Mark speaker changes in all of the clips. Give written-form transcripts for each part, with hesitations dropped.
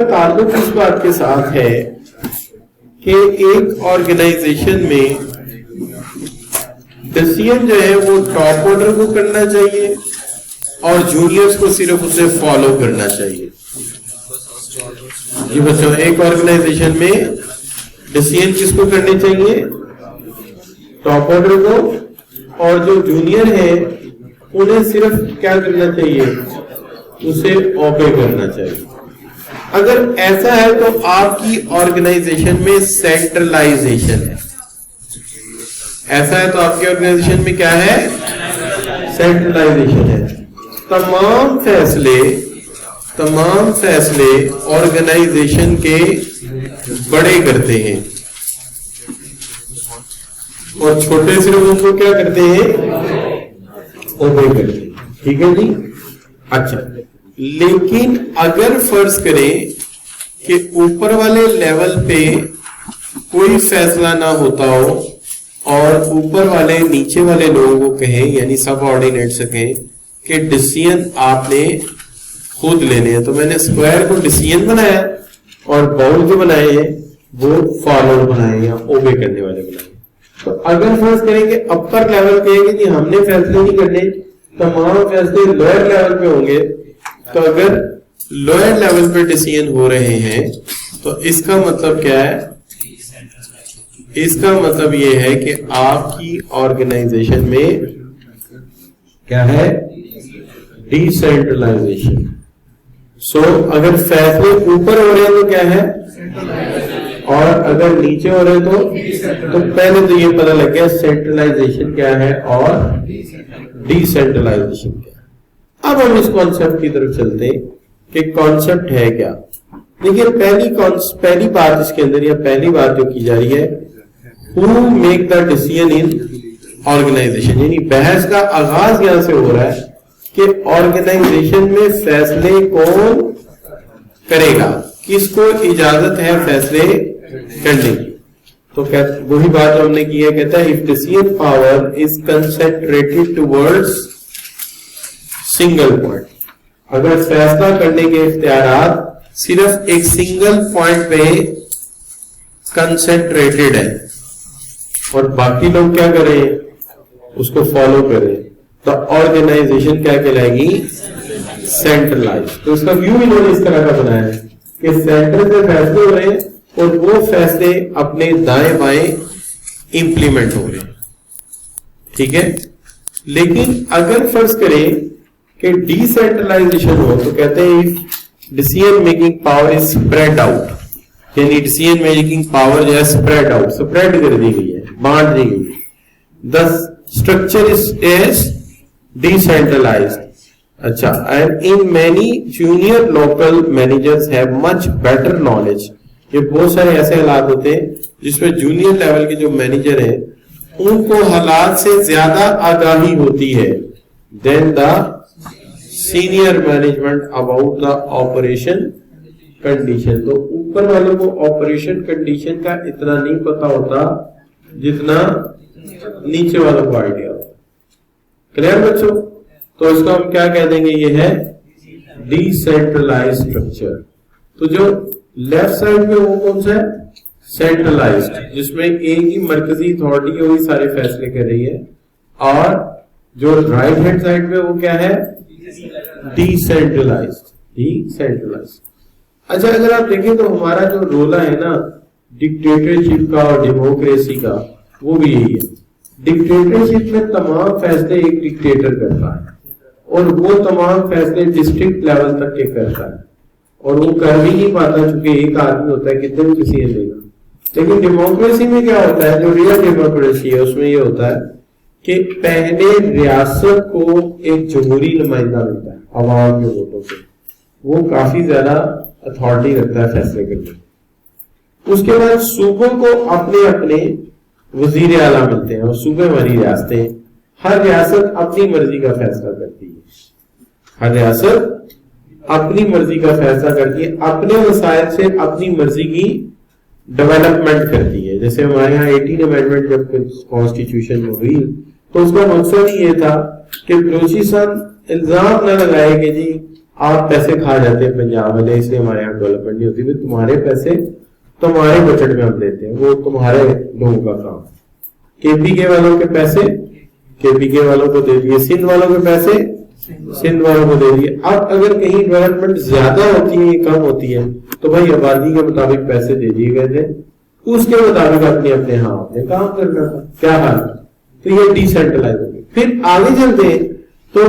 Speaker 1: تعلق اس بات کے ساتھ ہے کہ ایک آرگنائزیشن میں ڈسیزن جو ہے وہ ٹاپ آرڈر کو کرنا چاہیے اور جونیئرز کو صرف اسے فالو کرنا چاہیے. جی بچوں, ایک آرگنائزیشن میں ڈسیزن کس کو کرنے چاہیے؟ ٹاپ آرڈر کو, اور جو جونیئر ہیں انہیں صرف کیا کرنا چاہیے؟ اسے اوبے کرنا چاہیے. اگر ایسا ہے تو آپ کی آرگنائزیشن میں سینٹرلائزیشن ہے. ایسا ہے تو آپ کی آرگنائزیشن میں کیا ہے؟ سینٹرلائزیشن ہے. تمام فیصلے آرگنائزیشن کے بڑے کرتے ہیں اور چھوٹے صرف ان کو کیا کرتے ہیں؟ اوبے کرتے ہیں. ٹھیک ہے جی. اچھا, لیکن اگر فرض کریں کہ اوپر والے لیول پہ کوئی فیصلہ نہ ہوتا ہو اور اوپر والے نیچے والے لوگوں کو کہیں, یعنی سب آرڈینیٹ سے کہیں کہ ڈسیزن آپ نے خود لینے ہیں, تو میں نے اسکوائر کو ڈسیزن بنایا اور باؤل جو بنائے ہیں وہ فالوور بنائے یا اوبے کرنے والے بنائے. تو اگر فرض کریں کہ اپر لیول کہیں کہ جی ہم نے فیصلے نہیں کرنے, تمام فیصلے لوئر لیول پہ ہوں گے, تو اگر لوئر لیول پہ ڈسیزن ہو رہے ہیں تو اس کا مطلب کیا ہے؟ اس کا مطلب یہ ہے کہ آپ کی آرگنائزیشن میں کیا ہے؟ D centralisation. سو اگر فیصلے اوپر ہو رہے ہیں تو کیا ہے, اور اگر نیچے ہو رہے تو پہلے تو یہ پتہ لگ گیا سینٹرلائزیشن کیا ہے اور ڈی سینٹرلائزیشن کیا ہے. اب ہم اس کانسیپٹ کی طرف چلتے ہیں کہ کانسیپٹ ہے کیا. دیکھیے پہلی بات اس کے اندر, یا پہلی بات جو کی جا رہی ہے, who make the decision in organization, یعنی بحث کا آغاز یہاں سے ہو رہا ہے کہ آرگنائزیشن میں فیصلے کون کرے گا, کس کو اجازت ہے فیصلے کرنے کی. تو وہی بات جو ہم نے کی ہے, کہتا ہے if decision power is concentrated towards single point, اگر فیصلہ کرنے کے اختیارات صرف ایک سنگل پوائنٹ پہ کنسنٹریٹڈ ہے اور باقی لوگ کیا کریں, اس کو فالو کریں, تو آرگنائزیشن کیا کہلائے گی؟ سینٹرلائز. تو اس کا ویو انہوں نے اس طرح کا بنایا ہے کہ سینٹر سے فیصلے ہو رہے ہیں اور وہ فیصلے اپنے دائیں بائیں امپلیمنٹ ہو رہے ہیں. ٹھیک ہے. لیکن اگر فرض کریں کہ ڈی سینٹرلائزیشن ہو تو کہتے ہیں decision making power is spread out, یعنی ڈیسیژن میکنگ پاور جو ہے اسپریڈ آؤٹ, اسپریڈ کر دی گئی ہے, بانٹ دی گئی ہے. The structure is decentralized. اچھا, and in many junior local managers have much better knowledge. یہ بہت سارے ایسے حالات ہوتے ہیں جس میں جونیئر لیول کے جو مینیجر ہیں ان کو حالات سے زیادہ آگاہی ہوتی ہے than the senior management about the operation condition. تو اوپر والوں کو آپریشن کنڈیشن کا اتنا نہیں پتا ہوتا جتنا نیچے والوں کو آئیڈیا ہوتا. کلیئر بچوں؟ تو اس کو ہم کیا کہہ دیں گے, یہ ہے ڈی سینٹرلائز اسٹرکچر. تو جو لیفٹ سائڈ میں وہ کون سا ہے؟ سینٹرلائزڈ, جس میں ایک ہی مرکزی اتھارٹی ہے وہی سارے فیصلے کر رہی ہے, اور جو رائٹ ہینڈ سائڈ میں وہ کیا ہے؟ Decentralised. Decentralised. اچھا, اگر آپ دیکھیں تو ہمارا جو رولہ ہے نا ڈکٹیٹرشپ کا اور ڈیموکریسی کا, وہ بھی یہی ہے. ڈکٹیٹرشپ میں تمام فیصلے ایک ڈکٹیٹر کرتا ہے اور وہ تمام فیصلے ڈسٹرکٹ لیول تک کے کرتا ہے, اور وہ کر بھی نہیں پاتا چونکہ ایک آدمی ہوتا ہے کتنے کسی دے گا. لیکن ڈیموکریسی میں کیا ہوتا ہے, جو ریئل ڈیموکریسی ہے اس میں یہ ہوتا ہے کہ پہلے ریاست کو ایک جمہوری نمائندہ ملتا ہے عوام کے ووٹوں سے, وہ کافی زیادہ اتھارٹی رکھتا ہے فیصلے کرنے. اس کے بعد صوبوں کو اپنے اپنے وزیر اعلیٰ ملتے ہیں, اور صوبے والی ریاستیں, ہر ریاست اپنی مرضی کا فیصلہ کرتی ہے. ہر ریاست اپنی مرضی کا فیصلہ کرتی ہے, اپنے وسائل سے اپنی مرضی کی ڈیولپمنٹ کرتی ہے. جیسے ہمارے یہاں 18 امینڈمنٹ جب کانسٹیٹیوشن میں ہوئی تو اس کا مقصد یہ تھا کہ بلوچستان الزام نہ لگائے کہ جی آپ پیسے کھا جاتے ہیں پنجاب والے، اس لیے ہمارے یہاں ڈیولپمنٹ نہیں ہوتی. تمہارے پیسے تمہارے بجٹ میں ہم دیتے ہیں، وہ تمہارے لوگوں کا کام. کے پی کے والوں کے پیسے کے پی کے والوں کو دے دیے، سندھ والوں کے پیسے سندھ والوں کو دے دیے. اب اگر کہیں ڈیولپمنٹ زیادہ ہوتی ہے کم ہوتی ہے تو بھائی آبادی کے مطابق پیسے دے دیے گئے تھے، اس کے مطابق اپنے اپنے اپنے کام کرنا تھا. کیا حال؟ تو یہ ڈی سینٹرلائز ہو گئی. پھر آگے چلتے ہیں تو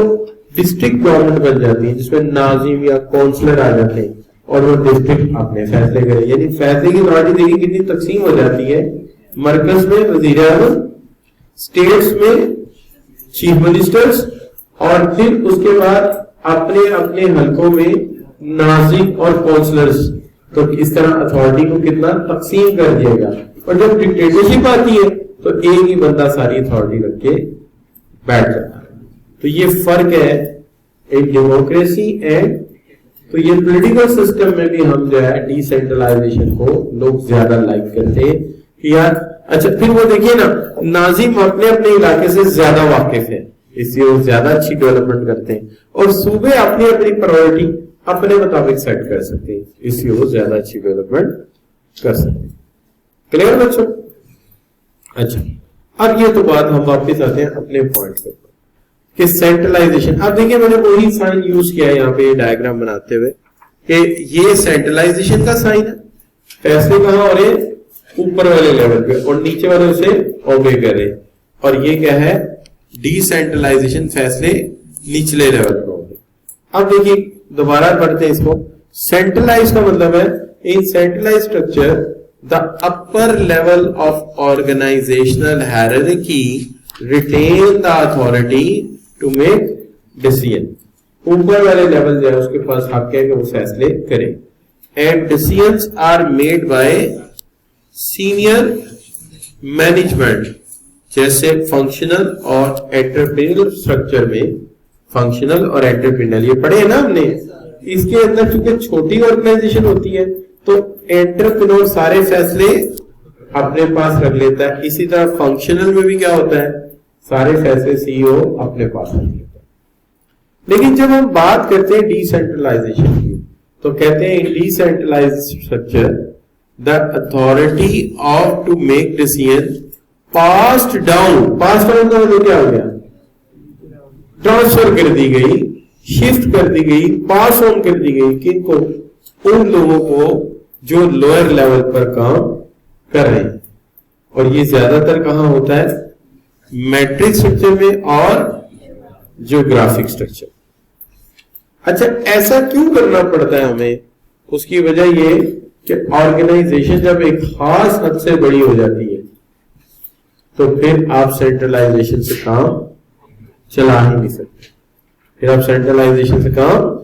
Speaker 1: ڈسٹرکٹ گورنمنٹ بن جاتی ہے، جس میں ناظم یا کونسلر آ جاتے ہیں اور وہ ڈسٹرکٹ اپنے فیصلے کرے. یعنی فیصلے کی اتھارٹی دیکھیے کتنی تقسیم ہو جاتی ہے. مرکز میں وزیر اعظم، اسٹیٹس میں چیف منسٹرز، اور پھر اس کے بعد اپنے اپنے حلقوں میں ناظم اور کونسلرز. تو اس طرح اتھارٹی کو کتنا تقسیم کر دیا گا. اور جب ڈکٹیٹرشپ آتی ہے تو ایک ہی بندہ ساری اتھارٹی رکھ کے بیٹھ جاتا ہے. تو یہ فرق ہے ایک ڈیموکریسی اینڈ. تو یہ پولیٹیکل سسٹم میں بھی ہم جو ہے ڈی سینٹرلائزیشن کو لوگ زیادہ لائک کرتے ہیں کہ یار اچھا. پھر وہ دیکھیے نا، ناظم اپنے اپنے علاقے سے زیادہ واقف ہے، اس لیے وہ زیادہ اچھی ڈیولپمنٹ کرتے ہیں، اور صوبے اپنی اپنی پرائورٹی اپنے مطابق سیٹ کر سکتے ہیں، اس لیے وہ زیادہ اچھی ڈیولپمنٹ کر سکتے ہیں. کلیئر بچوں؟ اچھا اب یہ تو بات ہم واپس آتے ہیں اپنے پوائنٹ پر کہ سینٹرلائزیشن. اب دیکھیں میں نے وہی سائن یوز کیا ہے یہاں پہ ڈائیگرام بناتے ہوئے کہ یہ سینٹرلائزیشن کا سائن ہے. فیصلے کہاں ہو رہے ہیں؟ اوپر والے لیول پہ، اور نیچے والے اسے اوبے کر رہے. اور یہ کیا ہے؟ ڈی سینٹرلائزیشن، فیصلے نچلے لیول پہ ہوں گے. اب دیکھیے دوبارہ پڑھتے ہیں اس کو. سینٹرلائز کا مطلب ہے ان centralise structure the upper level of organizational hierarchy retain the authority to make decision. اوپر والے لیول جو ہے اس کے پاس حق ہے کہ وہ فیصلے کرے. And decisions are made by senior management. جیسے فنکشنل اور انٹرپرینل اسٹرکچر میں فنکشنل اور انٹرپرینل یہ پڑھے ہیں نا ہم نے. اس کے اندر چونکہ چھوٹی آرگنائزیشن ہوتی ہے تو انٹرپرینور سارے فیصلے اپنے پاس رکھ لیتا ہے. اسی طرح فنکشنل میں بھی کیا ہوتا ہے؟ سارے فیصلے سی او اپنے پاس رکھ لیتا ہے. لیکن جب ہم بات کرتے ہیں ڈی سینٹرلائزیشن کی تو کہتے ہیں decentralise structure the authority of to make decision passed down. Pass down کا مطلب کیا ہو گیا؟ ٹرانسفر کر دی گئی، شفٹ کر دی گئی، پاس آن کر دی گئی. کن کو؟ ان لوگوں کو جو لوئر لیول پر کام کر رہے ہیں. اور یہ زیادہ تر کہاں ہوتا ہے؟ میٹرک اسٹرکچر میں اور جیوگرافک اسٹرکچر. اچھا ایسا کیوں کرنا پڑتا ہے ہمیں؟ اس کی وجہ یہ کہ آرگنائزیشن جب ایک خاص حد سے بڑی ہو جاتی ہے تو پھر آپ سینٹرلائزیشن سے کام چلا ہی نہیں سکتے. پھر آپ سینٹرلائزیشن سے کام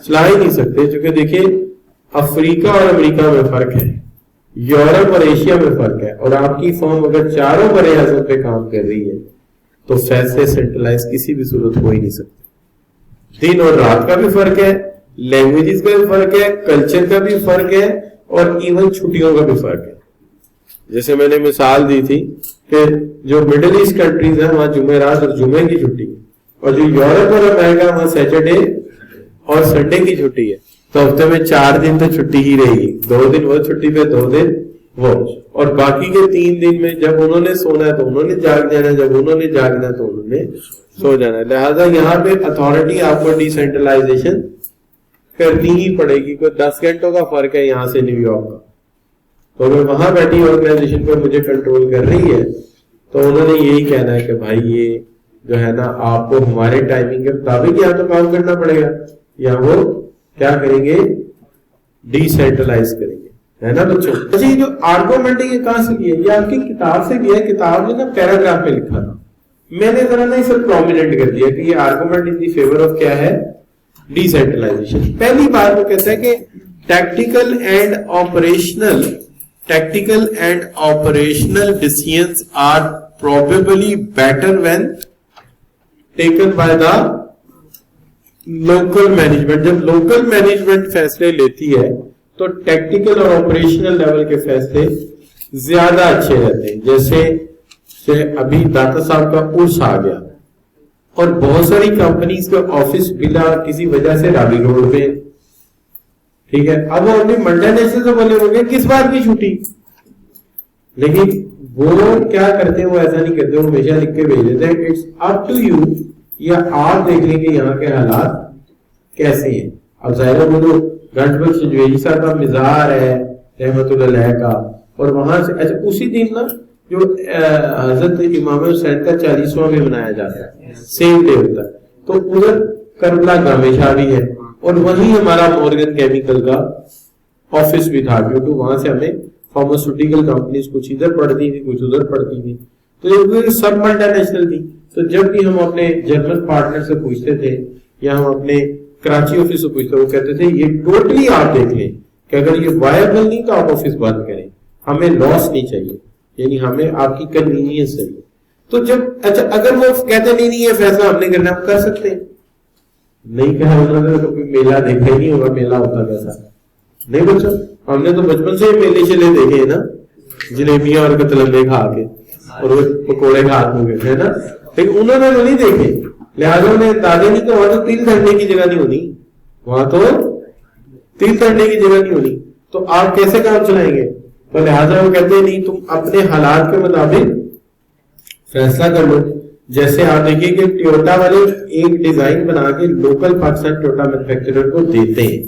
Speaker 1: چلا ہی نہیں سکتے. چونکہ دیکھیں افریقہ اور امریکہ میں فرق ہے، یورپ اور ایشیا میں فرق ہے، اور آپ کی فرم اگر چاروں بڑے اعظم پہ کام کر رہی ہے تو فیصلے سینٹرلائز کسی بھی صورت ہو ہی نہیں سکتے. دن اور رات کا بھی فرق ہے، لینگویجز کا بھی فرق ہے، کلچر کا بھی فرق ہے، اور ایون چھٹیوں کا بھی فرق ہے. جیسے میں نے مثال دی تھی کہ جو مڈل ایسٹ کنٹریز ہیں وہاں جمعرات اور جمعے کی چھٹی ہے، اور جو یورپ اور امریکہ وہاں سیٹرڈے اور سنڈے کی چھٹی ہے. تو ہفتے میں 4 دن تو چھٹی ہی رہے گی، 2 دن وہ چھٹی پہ 2 دن وہ، اور باقی کے 3 دن میں جب انہوں نے سونا ہے تو انہوں نے جاگ جانا ہے، جب انہوں نے جاگنا ہے تو انہوں نے سو جانا ہے. لہٰذا یہاں پہ اتھارٹی آپ کو ڈی سینٹرلائزیشن کرنی ہی پڑے گی. کوئی 10 گھنٹوں کا فرق ہے یہاں سے نیو یارک کا، تو اگر وہاں بیٹھی آرگنائزیشن پر مجھے کنٹرول کر رہی ہے تو انہوں نے یہی کہنا ہے کہ بھائی یہ جو ہے نا آپ کو ہمارے ٹائمنگ کے مطابق یہاں تو کام کرنا پڑے گا. یا وہ کیا کریں گے؟ ڈی سینٹرلائز کریں گے، ہے نا بچوں. اچھا یہ جو آرگومنٹ ہے یہ کہاں سے لیا؟ یہ آپ کی کتاب سے لیا ہے. کتاب جو نا پیراگراف میں لکھا تھا، میں نے ذرا نا اسے پرومیننٹ کر دیا کہ یہ argument in the favour of کیا ہے؟ Decentralisation. پہلی بات وہ کہتا ہے کہ tactical and operational decisions are probably better when taken by the local management. جب لوکل مینجمنٹ فیصلے لیتی ہے تو ٹیکٹیکل اور آپریشنل لیول کے فیصلے زیادہ اچھے رہتے ہیں. جیسے ابھی داتا صاحب کا عرس آ گیا اور بہت ساری کمپنیز کا آفس بلا کسی وجہ سے رابی روڈ پہ، ٹھیک ہے، اب وہ اپنی ملٹی نیشنل سے بولے ہوں گے کس بات کی چھٹی، لیکن وہ کیا کرتے ہیں، وہ ایسا نہیں کرتے، وہ ہمیشہ لکھ کے بھیج دیتے ہیں اٹس اپ ٹو یو، یا آپ دیکھ لیں گے یہاں کے حالات کیسے ہیں. اب ظاہر ہے وہ جو گھنٹ بخش جویری صاحب کا مزار ہے رحمت اللہ علیہ کا، اور وہاں سے اچھا اسی دن نا جو حضرت امام حسین کا 40واں بھی منایا جاتا ہے، سیم ڈے ہوتا ہے، تو ادھر کربلا گامے شاہ بھی ہے، اور وہیں ہمارا مورگن کیمیکل کا آفس بھی تھا، کیونکہ وہاں سے ہمیں فارماسیوٹیکل کمپنیز کچھ ادھر پڑتی تھی کچھ ادھر پڑتی تھی، تو یہ سب ملٹی نیشنل تھی. تو جب بھی ہم اپنے جرمن پارٹنر سے پوچھتے تھے یا ہم اپنے کراچی آفس سے پوچھتے، وہ کہتے تھے یہ ٹوٹلی آپ دیکھ لیں کہ اگر یہ وائبل نہیں تو آپ آفس بند کریں، ہمیں لاس نہیں چاہیے، یعنی ہمیں آپ کی کنوینئنس چاہیے. تو جب اچھا اگر وہ کہتے نہیں یہ فیصلہ ہم نے کرنا، ہم کر سکتے ہیں. نہیں کہا انہوں نے تو کوئی میلہ دیکھا ہی نہیں ہوگا، میلہ ہوتا کیسا نہیں بچوں، ہم نے تو بچپن سے میلے شیلے دیکھے ہیں نا، جلیبیاں اور کتلمبے کھا کے اور وہ پکوڑے کھا کے ہے نا، لیکن انہوں نے وہ نہیں دیکھے، لہٰذا انہیں اندازہ نہیں کہ وہاں تو تیل دھرنے کی جگہ نہیں ہونی، وہاں تو تیل دھرنے کی جگہ نہیں ہونی، تو آپ کیسے کام چلائیں گے؟ تو لہٰذا وہ کہتے ہیں نہیں تم اپنے حالات کے مطابق فیصلہ کر لو. جیسے آپ دیکھیے کہ ٹویوٹا والے ایک ڈیزائن بنا کے لوکل پاکستان ٹویوٹا مینوفیکچرر کو دیتے ہیں،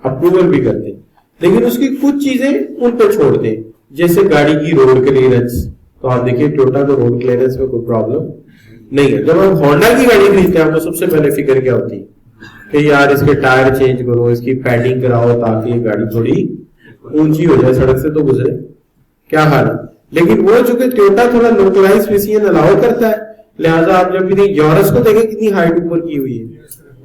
Speaker 1: اپروول بھی کرتے ہیں، لیکن اس کی کچھ چیزیں ان پہ چھوڑتے ہیں، جیسے گاڑی کی روڈ کلیئرنس. تو آپ دیکھیے ٹویوٹا کو روڈ کلیئرنس میں کوئی پرابلم نہیں ہے. جب ہم ہونڈا کی گاڑی خریدتے ہیں آپ کو سب سے پہلے فکر کیا ہوتی ہے کہ یار اس کے ٹائر چینج کرو، اس کی پیڈنگ کراؤ تاکہ یہ گاڑی تھوڑی اونچی ہو جائے، سڑک سے تو گزرے، کیا حال ہے. لیکن وہ چونکہ ٹویوٹا تھوڑا لوکلائز فیسین الاؤ کرتا ہے، لہٰذا آپ جب بھی یورس کو دیکھیں کتنی ہائٹ اوپر کی ہوئی ہے،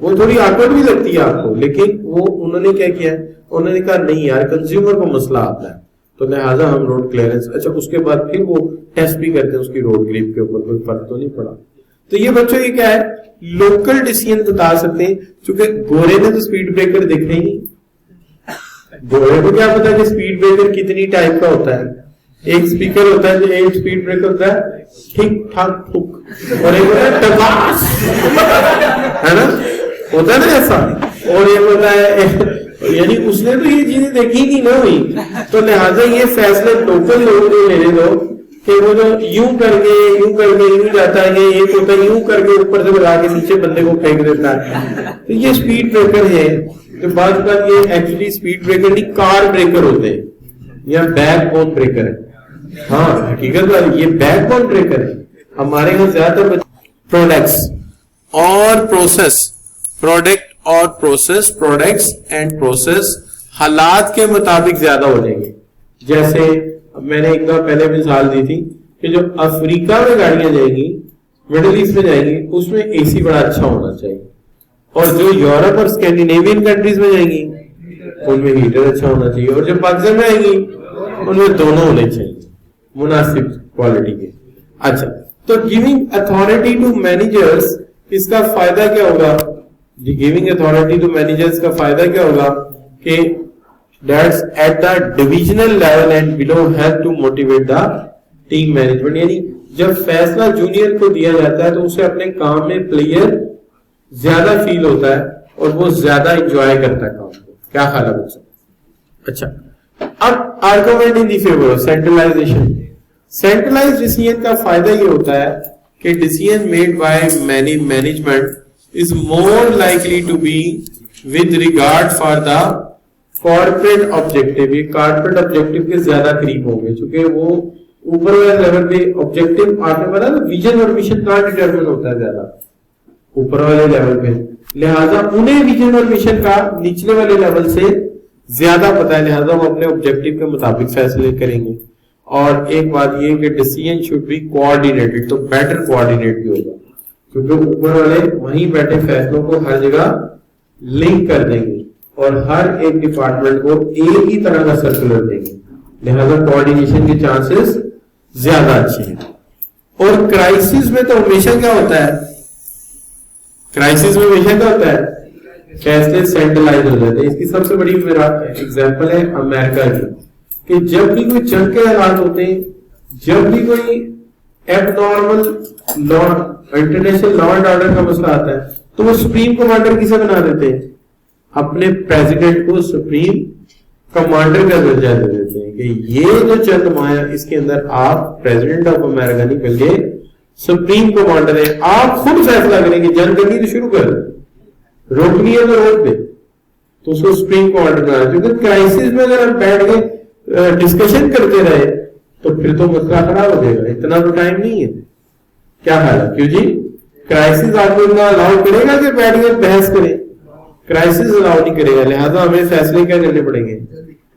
Speaker 1: وہ تھوڑی آکورڈ بھی لگتی ہے آپ کو، لیکن وہ انہوں نے کیا کیا ہے، انہوں نے کہا نہیں یار کنزیومر کو مسئلہ آتا ہے تو لہٰذا ہم روڈ کلیئرنس. اچھا اس کے بعد پھر وہ ٹیسٹ بھی کرتے ہیں اس کی روڈ گریپ کے اوپر، کوئی فرق تو نہیں پڑا. تو یہ بچوں یہ کیا ہے، لوکل ڈیسیژن بتا سکتے ہیں. چونکہ گورے نے تو سپیڈ بریکر دیکھے ہی نہیں، گورے کو کیا پتا کہ سپیڈ بریکر کتنی ٹائپ کا ہوتا ہے. ایک سپیکر ہوتا ہے جو ایک سپیڈ بریکر ہوتا ہے ٹھیک ٹھاک ٹھک، اور ایک ہوتا ہے ٹکاس، ہے نا، ہوتا ہے نا ایسا، اور ایک ہوتا ہے، یعنی اس نے تو یہ چیزیں دیکھی نہیں نہ ہوئی. تو لہٰذا یہ فیصلے لوکل لوگ جو میرے لوگ کہ وہ جو یوں کر کے یوں جاتا ہے، یہ ایک ہوتا ہے یوں کر کے اوپر سے بلا کے نیچے بندے کو پھینک دیتا ہے. تو یہ سپیڈ بریکر ہے. تو بعض بات یہ ایکچولی سپیڈ بریکر نہیں کار بریکر ہوتے ہیں یا بیک بون بریکر ہے. ہاں حقیقت بات یہ بیک بون بریکر ہے. ہمارے یہاں زیادہ پروڈکٹس اور پروسیس، پروڈکٹ اور پروسیس، پروڈکٹس اینڈ پروسیس حالات کے مطابق زیادہ ہو جائیں گے. جیسے میں نے ایک دفعہ پہلے مثال دی تھی کہ جو افریقہ میں گاڑیاں جائیں گی، مڈل ایسٹ میں جائیں گی، اس میں اے سی بڑا اچھا ہونا چاہیے، اور جو یورپ اور اسکینڈینیوین کنٹریز میں جائیں گی ان میں ہیٹر اچھا ہونا چاہیے، اور جو پاکستان میں آئیں گی ان میں دونوں ہونے چاہیے مناسب کوالٹی کے. اچھا تو گیونگ اتھارٹی ٹو مینیجرز، اس کا فائدہ کیا ہوگا؟ گیونگ اتھارٹی ٹو مینیجرز کا فائدہ کیا ہوگا کہ that's at the divisional level and below help to motivate the team management. یعنی جب فیصلہ جونیئر کو دیا جاتا ہے تو اسے اپنے کام میں پلیئر زیادہ فیل ہوتا ہے اور وہ زیادہ انجوائے کرتا ہے کام کو. کیا خیال ہے بچوں؟ اچھا اب argument in the favour of centralisation. Centralise decision کا فائدہ یہ ہوتا ہے کہ decision made by management is more likely to be with regard for the corporate objective. یہ کارپوریٹ آبجیکٹو کے زیادہ قریب ہوں گے، چونکہ وہ اوپر والے لیول پہ آبجیکٹو آپ نے پتا نا ویژن اور مشن کا ڈیٹرمن ہوتا ہے زیادہ اوپر والے لیول پہ، لہٰذا انہیں ویژن اور مشن کا نچلے والے لیول سے زیادہ پتا ہے، لہٰذا وہ اپنے آبجیکٹو کے مطابق فیصلے کریں گے. اور ایک بات یہ کہ ڈیسیژن شوڈ بی کوآرڈینیٹڈ، تو بیٹر کوآرڈینیٹ بھی ہوگا کیونکہ اوپر والے وہیں بیٹھے فیصلوں کو ہر جگہ لنک کر دیں گے اور ہر ایک ڈپارٹمنٹ کو ایک ہی طرح کا سرکولر دیں گے، لہذا کوآرڈینیشن کے چانسز زیادہ اچھے ہیں. اور کرائسس میں تو ہمیشہ کیا ہوتا ہے، کرائسس میں ہمیشہ کیا ہوتا ہے، فیصلے سینٹرلائز ہو جاتے ہیں. اس کی سب سے بڑی میرا ایگزامپل ہے امریکہ کی، کہ جب بھی کوئی جنگ کے حالات ہوتے ہیں، جب بھی کوئی abnormal law international law and order کا مسئلہ آتا ہے تو وہ سپریم کمانڈر کسے بنا دیتے ہیں؟ اپنے پریزیڈنٹ کو سپریم کمانڈر کا درجہ دے دیتے ہیں کہ یہ جو چند مایا اس کے اندر آپ پریزیڈنٹ آف امریکہ نہیں بلکہ سپریم کمانڈر ہے، آپ خود فیصلہ کریں گے، جنگ کرنی تو شروع کر روکنی ہے تو روک دے، تو اس کو سپریم کمانڈر بنا، کیونکہ کرائسس میں اگر ہم بیٹھ کے ڈسکشن کرتے رہے تو پھر تو مسئلہ خراب ہو جائے گا، اتنا تو ٹائم نہیں ہے. کیا خیال ہے؟ کیوں جی کرائسس آپ کو اتنا الاؤ کرے گا کہ بیٹھ کے بحث کریں؟ کرائسس الاؤ نہیں کرے گا، لہٰذا ہمیں فیصلے کیا کرنے پڑیں گے؟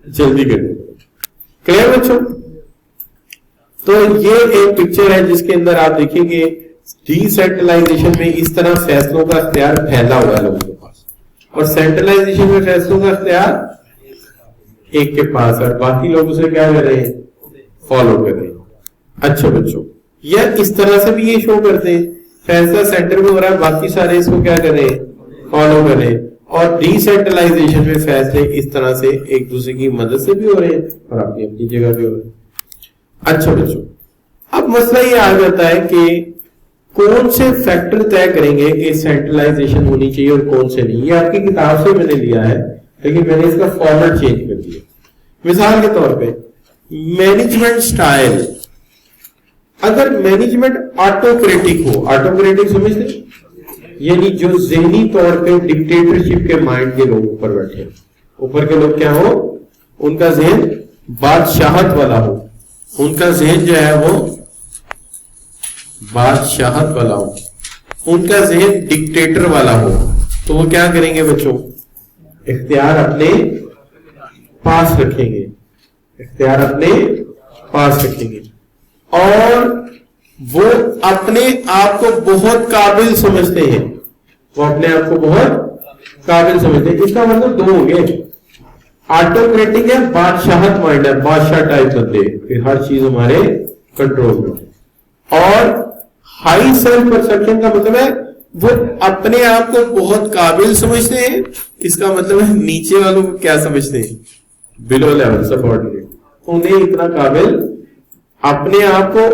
Speaker 1: جلدی کرنے پڑیں گے. کلیئر بچوں؟ تو یہ ایک پکچر ہے جس کے اندر آپ دیکھیں گے ڈی سینٹرلائزیشن میں اس طرح فیصلوں کا اختیار پھیلا ہوا ہے لوگوں کے پاس، اور سینٹرلائزیشن میں فیصلوں کا اختیار ایک کے پاس ہے، باقی لوگ اسے کیا کر رہے ہیں؟ فالو کر رہے ہیں. اچھا بچوں، یا اس طرح سے بھی یہ شو کرتے ہیں فیصلہ سینٹر میں ہو رہا ہے، باقی سارے اس کو کیا کر رہے ہیں؟ فالو کر رہے ہیں. اور ڈی سینٹرلائزیشن میں فیصلے اس طرح سے ایک دوسرے کی مدد سے بھی ہو رہے ہیں اور اپنی اپنی جگہ بھی ہو رہے ہیں. اچھا بچوں، اب مسئلہ یہ آ جاتا ہے کہ کون سے فیکٹر طے کریں گے کہ سینٹرلائزیشن ہونی چاہیے اور کون سے نہیں. یہ آپ کی کتاب سے میں نے لیا ہے لیکن میں نے اس کا فارمیٹ چینج کر دیا. مثال کے طور پہ مینجمنٹ سٹائل، اگر مینجمنٹ آٹوکریٹک ہو، آٹوکریٹک سمجھتے یعنی جو ذہنی طور پہ ڈکٹیٹرشپ کے مائنڈ کے لوگ اوپر بیٹھے ہیں، اوپر کے لوگ کیا ہو، ان کا ذہن بادشاہت والا ہو، ان کا ذہن جو ہے وہ بادشاہت والا ہو، ان کا ذہن ڈکٹیٹر والا ہو، تو وہ کیا کریں گے بچوں؟ اختیار اپنے پاس رکھیں گے، اختیار اپنے پاس رکھیں گے، اور وہ اپنے آپ کو بہت قابل سمجھتے ہیں، وہ اپنے آپ کو بہت قابل سمجھتے ہیں. اس کا مطلب دو ہو گئے، آٹوکریٹک ہے، بادشاہت مائنڈ ہے، بادشاہ ٹائپ بندے کہ ہر چیز ہمارے کنٹرول میں ہے. اور ہائی سیلف پرسپشن کا مطلب ہے وہ اپنے آپ کو بہت قابل سمجھتے ہیں، اس کا مطلب ہے نیچے والوں کو کیا سمجھتے ہیں؟ بلو لیول سبارڈینیٹ. انہیں اتنا قابل، اپنے آپ کو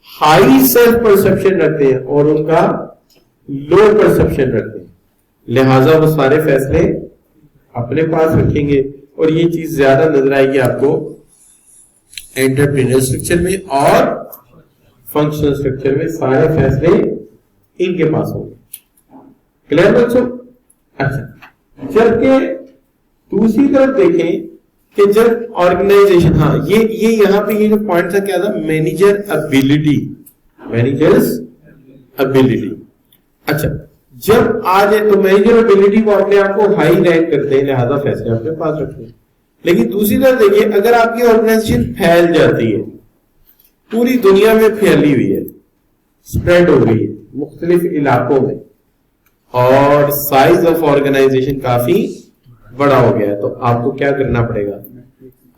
Speaker 1: ہائی سیلف پرسپشن رکھتے ہیں اور ان کا لو پرسپشن رکھتے ہیں، لہذا وہ سارے فیصلے اپنے پاس رکھیں گے. اور یہ چیز زیادہ نظر آئے گی آپ کو انٹرپرینر اسٹرکچر میں اور فنکشنل اسٹرکچر میں، سارے فیصلے ان کے پاس ہوں گے. کلیئر بچوں؟ اچھا، جبکہ دوسری طرف دیکھیں کہ جب آرگنائزیشن، ہاں یہ یہاں پہ یہ جو پوائنٹ تھا کیا تھا؟ Manager ability, managers ability. اچھا، جب آ جائے تو مینیجر ابیلٹی کو اپنے آپ کو ہائی رینک کرتے ہیں، لہذا فیصلے اپنے پاس رکھتے ہیں. لیکن دوسری طرف دیکھیے، اگر آپ کی آرگنائزیشن پھیل جاتی ہے، پوری دنیا میں پھیلی ہوئی ہے، اسپریڈ ہو گئی ہے مختلف علاقوں میں، اور سائز آف آرگنائزیشن کافی بڑا ہو گیا ہے، تو آپ کو کیا کرنا پڑے گا؟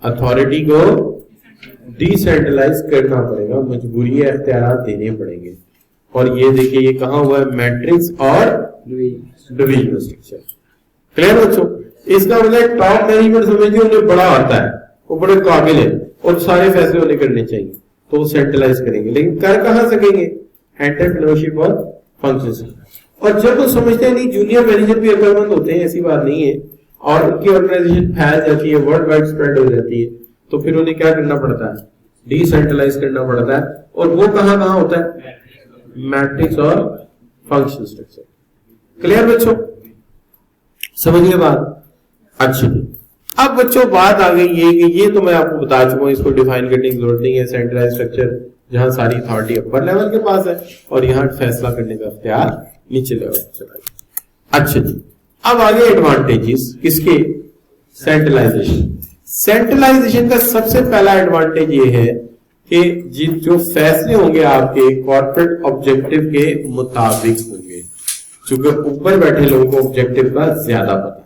Speaker 1: اتھارٹی کو ڈی سینٹرلائز کرنا پڑے گا، مجبوری اختیارات دینے پڑیں گے. اور یہ دیکھیے یہ کہاں ہوا ہے؟ میٹرکس اور ڈویژنل اسٹرکچر. کلیئر بچوں؟ اس کا مطلب ٹاپ مینجمنٹ سمجھیے انہیں بڑا آتا ہے، وہ بڑے قابل ہیں اور سارے فیصلے انہیں کرنے چاہیے، تو وہ سینٹرلائز کریں گے. لیکن کر کہاں سکیں گے؟ انٹرپرینیورشپ اور فنکشن. اور جب وہ سمجھتے ہیں نہیں جونیئر مینیجر بھی عقل مند ہوتے ہیں، ایسی بات نہیں ہے، اور ان کی آرگنائزیشن پھیل جاتی ہے، ورلڈ وائڈ اسپریڈ ہو جاتی ہے، تو پھر انہیں کیا کرنا پڑتا ہے؟ ڈی سینٹرلائز کرنا پڑتا ہے. اور وہ کہاں کہاں ہوتا ہے؟ میٹرکس اور فنکشن اسٹرکچر. کلیئر بچوں؟ سمجھیے بات؟ اچھا جی، اب بچوں بات آ گئی یہ کہ یہ تو میں آپ کو بتا چکا ہوں، اس کو ڈیفائن کرنے کی ضرورت نہیں ہے. سینٹرلائز اسٹرکچر جہاں ساری اتھارٹی اپر لیول کے پاس ہے اور یہاں فیصلہ کرنے کا اختیار نیچے لیول سے. اچھا جی، اب آگے ایڈوانٹیجز کس کے؟ سینٹرلائزیشن. سینٹرلائزیشن کا سب سے پہلا ایڈوانٹیج یہ ہے کہ جو فیصلے ہوں گے آپ کے کارپوریٹ آبجیکٹو کے مطابق ہوں گے، چونکہ اوپر بیٹھے لوگوں کو آبجیکٹو کا زیادہ پتا ہے.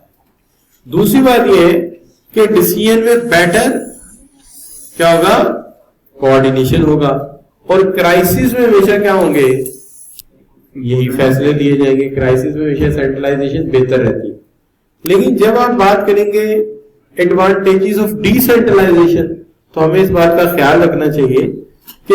Speaker 1: دوسری بات یہ ہے کہ ڈیسیژن میں بیٹر کیا ہوگا؟ کوآرڈینیشن ہوگا. اور کرائسس میں ہمیشہ کیا ہوں گے؟ یہی فیصلے لیے جائیں گے. کرائسس میں ہمیشہ سینٹرلائزیشن بہتر رہتی ہے. لیکن جب آپ بات کریں گے ایڈوانٹیجز آف ڈی سینٹرلائزیشن، تو ہمیں اس بات کا خیال رکھنا چاہیے کہ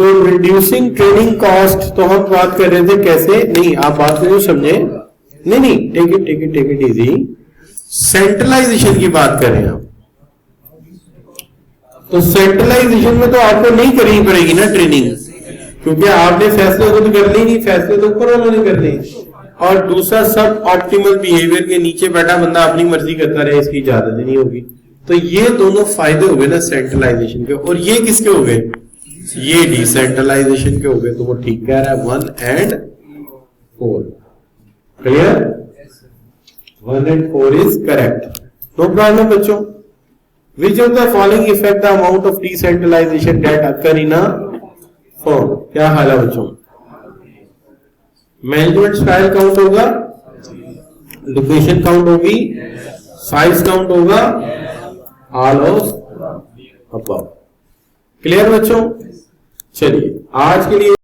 Speaker 1: تو ریڈیوسنگ ٹریننگ کاسٹ تو ہم بات کر رہے تھے کیسے, نہیں آپ بات کو سمجھے, نہیں ٹیک اٹ ایزی, سینٹرلائزیشن کی بات کر رہے ہیں آپ. تو سینٹرلائزیشن میں تو آپ کو نہیں کرنی پڑے گی نا ٹریننگ, کیونکہ آپ نے فیصلے خود کر لی نہیں, فیصلے تو اوپر والوں نے کر لی. اور دوسرا سب آپٹیمل بیہیویئر کے نیچے بیٹھا بندہ اپنی مرضی کرتا رہے, اس کی اجازت نہیں ہوگی. تو یہ دونوں فائدے ہو گئے نا سینٹرلائزیشن کے. اور یہ کس کے ہو گئے, یہ ڈی سینٹرلائزیشن کے ہو گئے. تو وہ ٹھیک کہہ رہا ہے 1 and 4. Clear, 1 and 4 is correct. No problem بچوں. Which of the following affect the amount of decentralization that occur in a firm? کیا حال ہے بچوں؟ مینجمنٹ اسٹائل کاؤنٹ ہوگا, لوکیشن کاؤنٹ ہوگی, سائز کاؤنٹ ہوگا, آل آف ابو. کلیئر بچوں؟ چلیے آج کے لیے